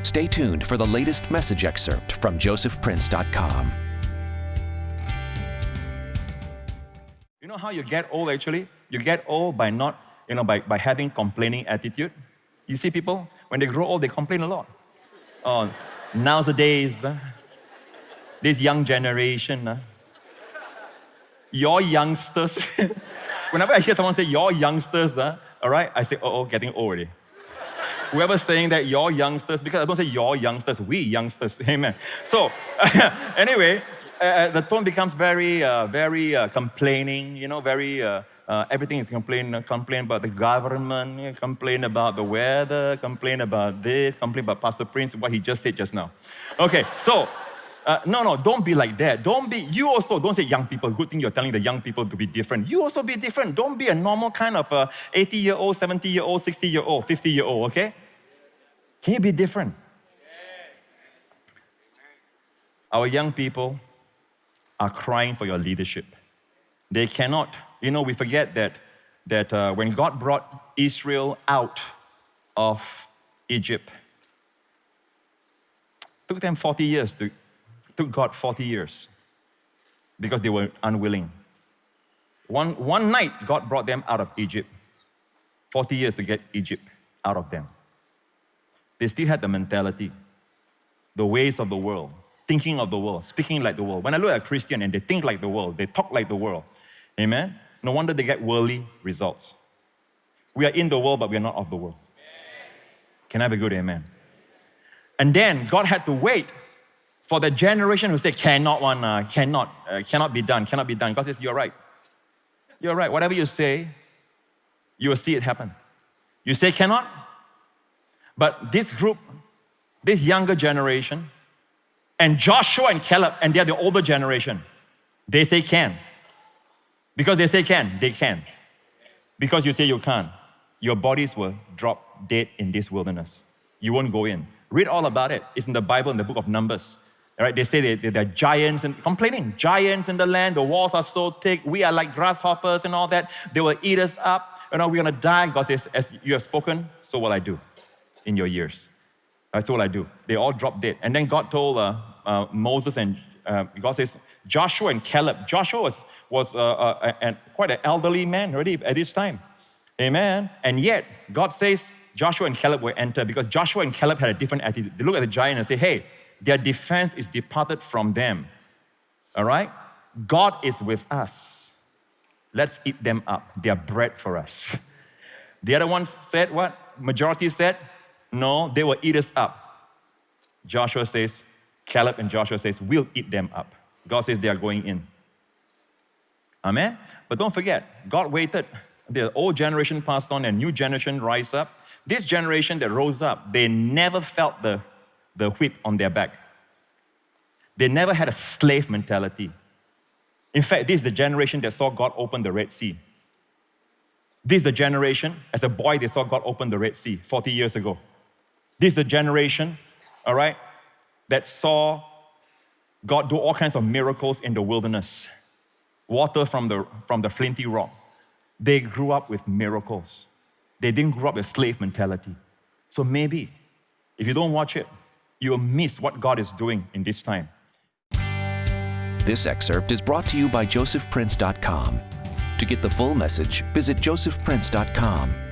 Stay tuned for the latest message excerpt from josephprince.com. You know how you get old actually? You get old by not, by having complaining attitude. You see people, when they grow old, they complain a lot. Oh, nowadays, this young generation, your youngsters, whenever I hear someone say, your youngsters, all right, I say, getting old already. Whoever's saying that, your youngsters, because I don't say your youngsters, we youngsters, amen. So, anyway, the tone becomes very complaining, everything is complain about the government, complain about the weather, complain about this, complain about Pastor Prince, what he just said just now. Okay, so, no, don't be like that. You also, don't say young people. Good thing you're telling the young people to be different. You also be different. Don't be a normal kind of 80-year-old, 70-year-old, 60-year-old, 50-year-old, okay? Can you be different? Our young people are crying for your leadership. They cannot, we forget that when God brought Israel out of Egypt, it took them 40 years took God 40 years because they were unwilling. One night, God brought them out of Egypt. 40 years to get Egypt out of them. They still had the mentality, the ways of the world, thinking of the world, speaking like the world. When I look at a Christian and they think like the world, they talk like the world, amen? No wonder they get worldly results. We are in the world, but we are not of the world. Can I have a good amen? And then God had to wait for the generation who say, cannot be done. God says, you're right. You're right. Whatever you say, you will see it happen. You say cannot, but this group, this younger generation, and Joshua and Caleb, and they're the older generation, they say can. Because they say can, they can. Because you say you can't, your bodies will drop dead in this wilderness. You won't go in. Read all about it. It's in the Bible, in the book of Numbers. All right, they say they're giants and complaining. Giants in the land, the walls are so thick, we are like grasshoppers and all that. They will eat us up. We're going to die. God says, as you have spoken, so will I do in your years. That's all I do. They all dropped dead. And then God told Moses and God says, Joshua and Caleb. Joshua was quite an elderly man already at this time. Amen. And yet, God says Joshua and Caleb will enter because Joshua and Caleb had a different attitude. They look at the giant and say, hey, their defense is departed from them. All right? God is with us. Let's eat them up. They are bread for us. The other ones said what? Majority said, no, they will eat us up. Joshua says, Caleb and Joshua says, we'll eat them up. God says they are going in. Amen? But don't forget, God waited. The old generation passed on and new generation rise up. This generation that rose up, they never felt the whip on their back. They never had a slave mentality. In fact, this is the generation that saw God open the Red Sea. This is the generation, as a boy, they saw God open the Red Sea 40 years ago. This is the generation, all right, that saw God do all kinds of miracles in the wilderness. Water from the flinty rock. They grew up with miracles. They didn't grow up with slave mentality. So maybe, if you don't watch it, you will miss what God is doing in this time. This excerpt is brought to you by josephprince.com. To get the full message, visit josephprince.com.